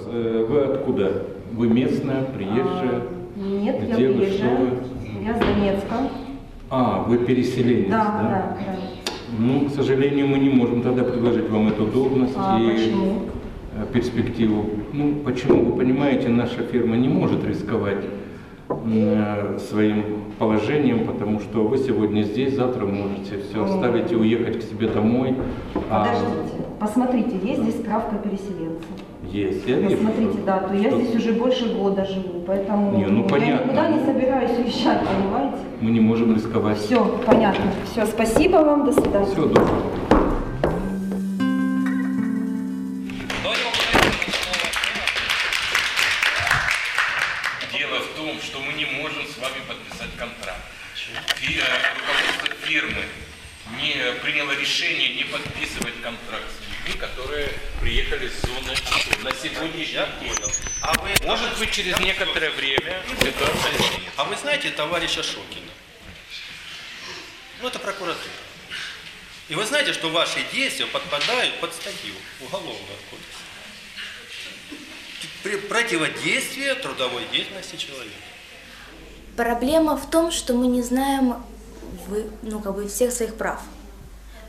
Вы откуда? Вы местная, приезжая? Нет, где я вы, приезжаю. что вы? Я с Донецка. Вы переселенец, Да. Ну, к сожалению, мы не можем тогда предложить вам эту должность и Почему? перспективу. Ну, почему? Вы понимаете, наша фирма не может рисковать своим положением, потому что вы сегодня здесь, завтра можете все оставить и уехать к себе домой. Подождите, посмотрите, есть здесь справка переселенца. Есть, я вижу. Посмотрите, да, то я здесь уже больше года живу, поэтому Не, ну, я понятно. никуда не собираюсь уезжать, понимаете? Мы не можем рисковать. Все, понятно. Все, спасибо вам, до свидания. Всего доброго. Дело в том, что мы не можем с вами подписать контракт. Руководство фирмы не приняло решение не подписывать контракт с людьми, которые приехали с зоны на сегодняшний день. Может быть, через некоторое время ситуация изменится. А вы знаете товарища Шокина? Ну, это прокуратура. И вы знаете, что ваши действия подпадают под статью Уголовного кодекса. Противодействие трудовой деятельности человека. Проблема в том, что мы не знаем всех своих прав.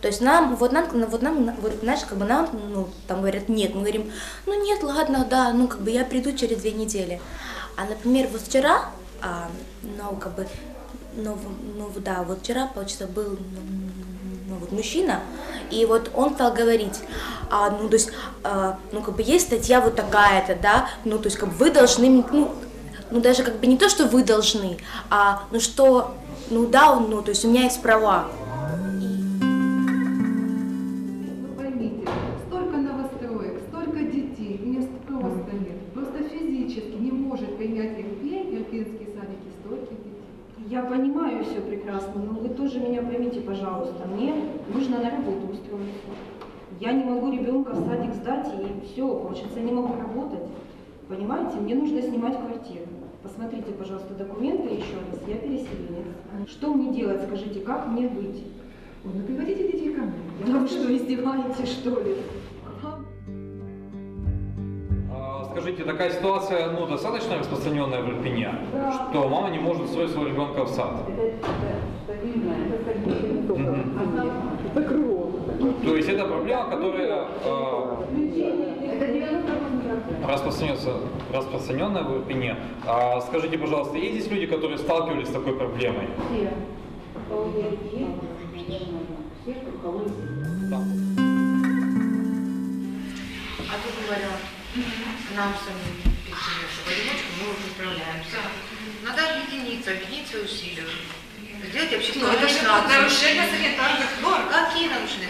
То есть нам, знаешь, нам, там говорят нет, мы говорим, нет, ладно, да, я приду через 2 недели. А, например, вот вчера, вчера, получается, был мужчина, и вот он стал говорить, есть статья вот такая-то, да, вы должны, даже не то, что вы должны, у меня есть права. Вы поймите, столько новостроек, столько детей, мест просто нет. Просто физически не может принять Ирпенский садик и столько детей. Я понимаю все прекрасно, но вы тоже меня поймите, пожалуйста. Мне нужно на работу устроиться. Я не могу ребенка в садик сдать, и все, получается, я не могу работать. Понимаете, мне нужно снимать квартиру. Посмотрите, пожалуйста, документы еще раз, я переселенец. Что мне делать, скажите, как мне быть? Ну приводите детей ко мне. Да вы что, издеваетесь, что ли? Скажите, такая ситуация, достаточно распространенная в Ирпене, что мама не может устроить своего ребенка в сад? То есть это проблема, которая распространенная в Ирпене. Скажите, пожалуйста, есть здесь люди, которые сталкивались с такой проблемой? А тут говорят, нам самим в одиночку мы уже справляемся. Надо объединиться усилия. Сделать общественную нарушение санитарных норм. Какие нарушения?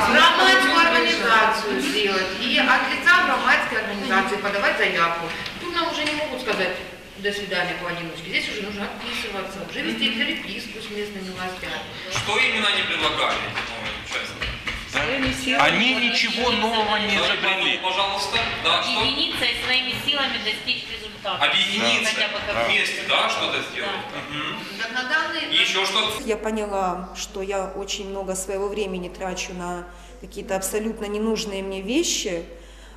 Громадскую организацию сделать. И от лица громадской организации подавать заявку. Тут нам уже не могут сказать до свидания поодиночке. Здесь уже нужно отписываться, уже вести переписку с местными властями. Что именно они предлагали, новые участники? Они ничего нового не изобрели. Пожалуйста, Объединиться и своими силами достичь результата. Объединиться вместе, что-то сделать. На данный... Еще что-то? Я поняла, что я очень много своего времени трачу на какие-то абсолютно ненужные мне вещи.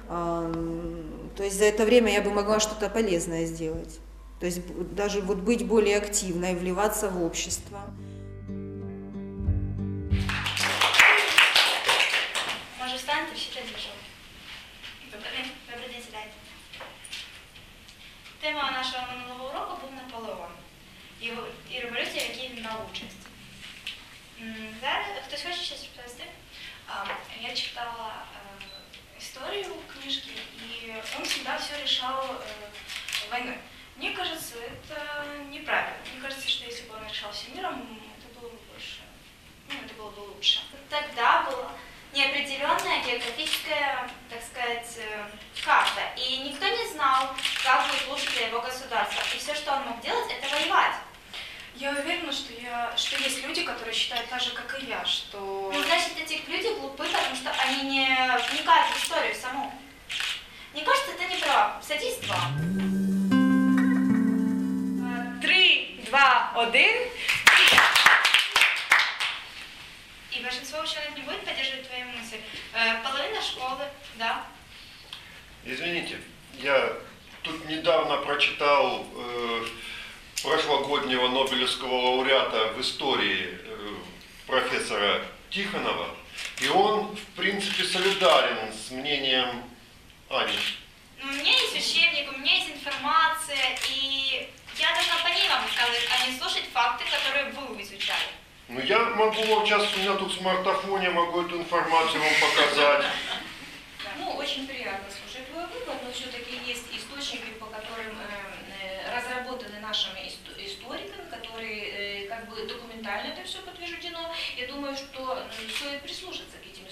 То есть за это время я бы могла что-то полезное сделать. То есть даже быть более активной, вливаться в общество. Може встаньте, всі прийшов. Добрий день, сідайте. Тема нашого минулого уроку був Наполеон і революція, в якій він брав участь. Зараз хтось хоче щось розповісти? Я читала историю книжки, и он всегда все решал войной. Мне кажется, это неправильно. Мне кажется, что если бы он решал всем миром, это было бы больше, это было бы лучше. Тогда была неопределенная географическая, так сказать, карта, и никто не знал, как будет лучше для его государства. И все, что он мог делать, это воевать. Я уверена, что есть люди, которые считают так же, как и я, что... Значит, эти люди глупы, потому что они не вникают в историю саму. Мне кажется, это неправда. 3, 2, 1. И большинство ученых не будет поддерживать твою мысль. Половина школы, да. Извините, я тут недавно прочитал прошлогоднего Нобелевского лауреата в истории профессора Тихонова, и он, в принципе, солидарен с мнением Ани. У меня есть учебник, у меня есть информация, и я должна по ней вам рассказывать, а не слушать факты, которые вы изучали. Ну, я могу вам сейчас, у меня тут в смартфоне, могу эту информацию вам показать. Ну, очень приятно слушать твой вывод, но все-таки есть источники, по которым разработаны нашими историками, которые как бы документально это все подтверждено. Я думаю, что стоит прислушаться к этим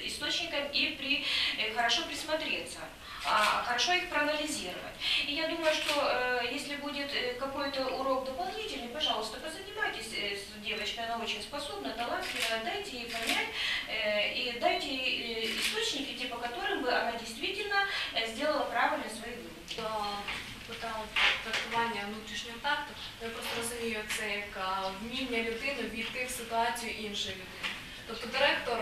источникам и хорошо присмотреться, хорошо их проанализировать. И я думаю, что если будет какой-то урок дополнительный, пожалуйста, позанимайтесь с девочкой, она очень способна, талантливая, дайте ей понять и дайте ей источники, по которым бы она действительно сделала правильно свои выводи. Питання трактування внутрішнього такту, я просто розумію це як вміння людини війти в ситуацію іншої людини. Тобто директор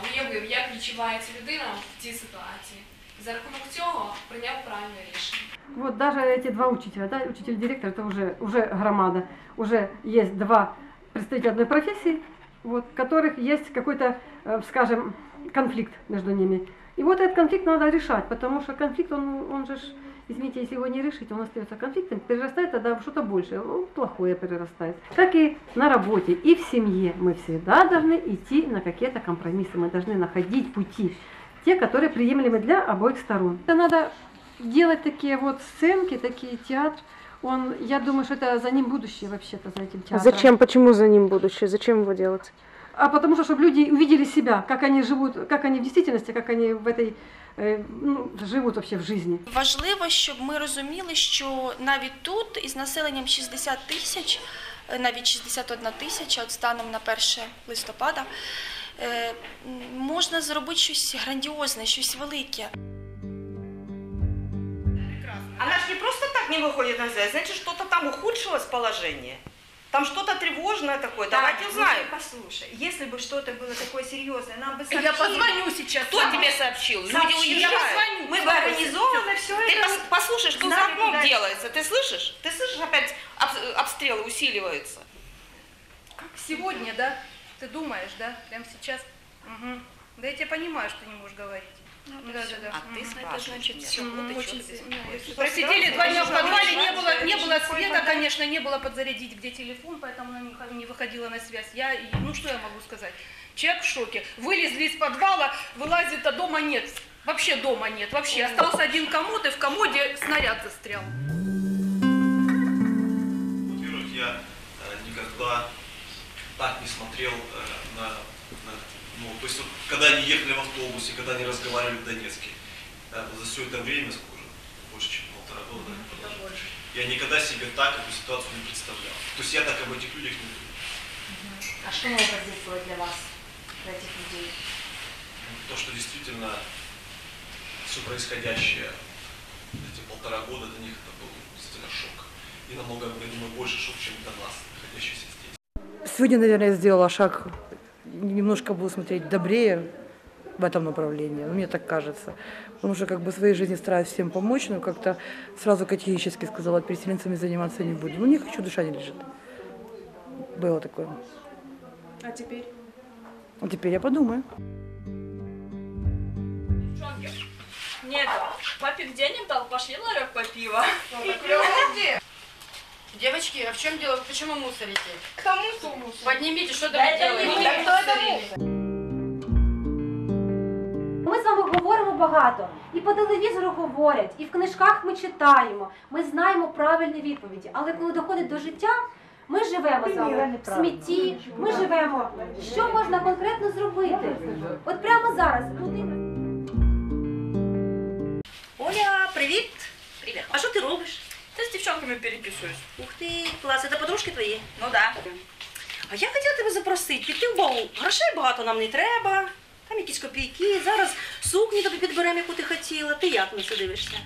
уявив, як відчувається людина в цій ситуації. За рахунок цього прийняв правильне рішення. Вот даже эти два учителя, да, учитель-директор, это уже громада, уже есть два представителя одной профессии, вот, у которых есть какой-то, скажем, конфликт между ними. И вот этот конфликт надо решать, потому что конфликт, он же, извините, если его не решить, он остается конфликтом, перерастает тогда в что-то большее, плохое перерастает. Так и на работе, и в семье мы всегда должны идти на какие-то компромиссы, мы должны находить пути, те, которые приемлемы для обоих сторон. Это надо делать такие вот сценки, такие театры. Я думаю, что это за ним будущее вообще-то, за этим театром. Зачем? Почему за ним будущее? Зачем его делать? А потому что, чтобы люди увидели себя, как они живут, как они в действительности, как они в этой, живуть вообще в житті. Важливо, щоб ми розуміли, що навіть тут із населенням 60 тисяч, навіть 61 тисяча, от станом на 1 листопада, можна зробити щось грандіозне, щось велике. Она же не просто так не выходит на связь, значит, что-то там ухудшилось положение. Там что-то тревожное такое, Да, давайте узнаем. Послушай, если бы что-то было такое серьезное, нам бы сообщили. Я позвоню сейчас. Кто тебе сообщил? Люди уезжают. Мы бы организованы все это. Ты послушай, что за окном делается. Ты слышишь? Ты слышишь, опять обстрелы усиливаются. Как сегодня, да? Ты думаешь, да? Прямо сейчас? Угу. Да я тебя понимаю, что не можешь говорить. Да. А ты спрашиваешь меня. Очень сильно. Просидели 2 дня в подвале, не было света, конечно, не было подзарядить где телефон, поэтому она не выходила на связь. Что я могу сказать? Человек в шоке. Вылезли из подвала, вылазит, а дома нет. Вообще дома нет. Вообще остался один комод, и в комоде снаряд застрял. Во-первых, я никогда так не смотрел то есть, когда они ехали в автобусе, когда они разговаривали в Донецке, за все это время, сколько уже, больше, чем 1,5 года, я никогда себе так эту ситуацию не представлял. То есть я так об этих людях не думал. А что нового здесь для вас, для этих людей? То, что действительно все происходящее эти 1,5 года для них это был действительно шок. И намного, я думаю, больше шок, чем для нас, находящихся здесь. Сегодня, наверное, я сделала шаг, немножко буду смотреть добрее в этом направлении, мне так кажется. Потому что в своей жизни стараюсь всем помочь, но как-то сразу категорически сказала, переселенцами заниматься не буду. Не хочу, душа не лежит. Было такое. А теперь? А теперь я подумаю. Нет, папик денег дал, пошли ларек по пиво. Девочки, а в чем дело? Почему мусорите? Кто мусор? Поднимите, что там делаете? Ми з вами говоримо багато, і по телевізору говорять, і в книжках ми читаємо, ми знаємо правильні відповіді. Але коли доходить до життя, ми живемо з вами в смітті, ми живемо. Що можна конкретно зробити? От прямо зараз. Оля, привіт! Привіт. А що ти робиш? Я с девчонками переписываюсь. Ух ти, клас, це подружки твої? Ну да. А я хотіла тебе запросити, піти в бал. Грошей багато нам не треба, там якісь копійки, зараз сукні тобі підберемо, яку ти хотіла. Ти як на це дивишся?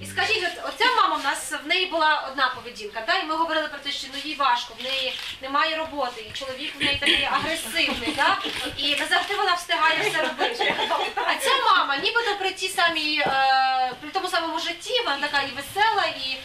І скажіть, Скажіть, оця мама в нас, в неї була одна поведінка, і ми говорили про те, що їй важко, в неї немає роботи, і чоловік в неї такий агресивний, і не завжди вона встигає все робити. А ця мама, нібито при тому самому житті, вона така і весела, і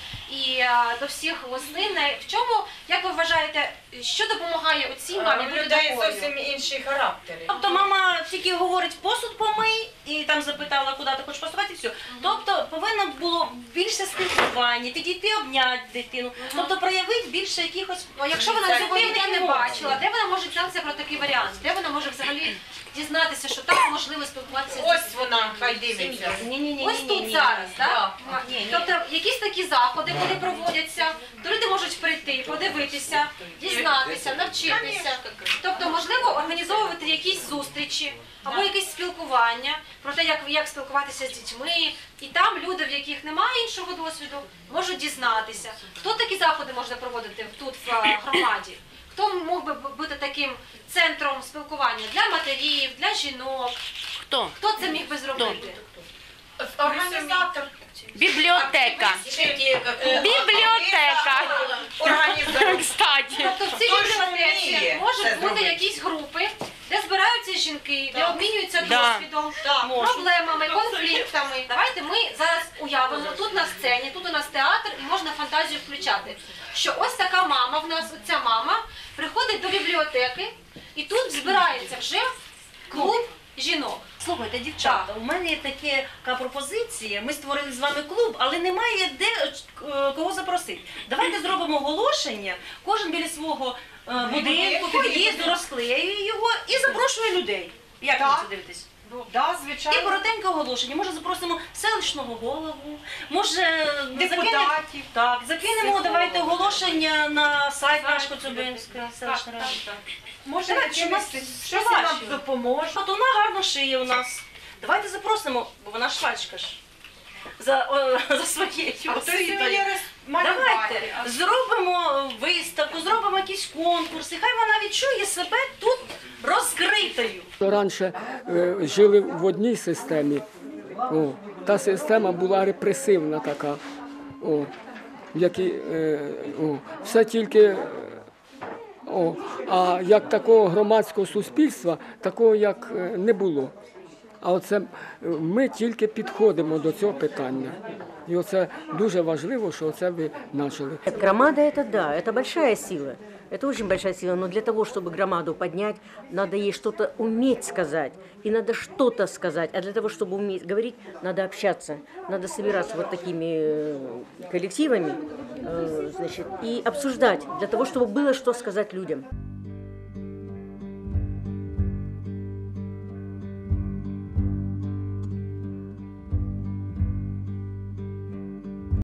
до всіх гостинна. В чому, як ви вважаєте, що допомагає оцій мамі бути такою? Зовсім інші характери. Тобто мама тільки говорить посуд помий і там запитала, куди ти хочеш поступати, і все. Тобто повинно було більше спілкування, підійти обняти дитину, тобто проявити більше якихось... Якщо вона цього ніде не бачила, де вона може дізнатися про такий варіант? Де вона може взагалі дізнатися, що так можливо спілкуватися з дітьми? Ось вона, хай дивиться. Ось тут зараз, так? Тобто якісь такі заходи, коли проводяться, то люди можуть прийти, подивитися, дізнатися, навчитися. Тобто, можливо, організовувати якісь зустрічі або якесь спілкування про те, як спілкуватися з дітьми. І там люди, в яких немає іншого досвіду, можуть дізнатися. Хто такі заходи може проводити тут в громаді? Хто мог би бути таким центром спілкування для матерів, для жінок? Хто? Хто це міг би зробити? Організатор. Бібліотека. Бібліотека. Кстати. Тобто в цій бібліотеці можуть бути якісь групи, де збираються жінки, де обмінюються досвідом, проблемами, конфліктами. Давайте ми зараз уявимо, тут на сцені, тут у нас театр і можна фантазію включати. Що ось така мама в нас, оця мама, приходить до бібліотеки і тут збирається вже клуб жінок. Слухайте, дівчата, у мене є така пропозиція, ми створили з вами клуб, але немає де кого запросити. Давайте зробимо оголошення, кожен біля свого будинку, під'їзду розклеює його і запрошує людей. Як ви це дивитесь? Да, звичайно. І коротеньке оголошення. Може запросимо селищного голову, може депутатів. Так, закинемо, давайте оголошення на сайт наш Коцюбинська селищна рада. Може, щось нам допоможе. От вона гарно шиє у нас. Давайте запросимо, бо вона швачка ж. За своєю освітою. Давайте зробимо виставку, зробимо якісь конкурси. Хай вона відчує себе тут розкритою. Раніше жили в одній системі. Та система була репресивна така. Все тільки... А як такого громадського суспільства, такого як не було. А оце ми тільки підходимо до цього питання. І оце дуже важливо, що це ви почали. Громада – это да, это большая сила. Это очень большая сила, но для того, чтобы громаду поднять, надо ей что-то уметь сказать. И надо что-то сказать. А для того, чтобы уметь говорить, надо общаться. Надо собираться вот такими коллективами, значит, и обсуждать, для того, чтобы было что сказать людям.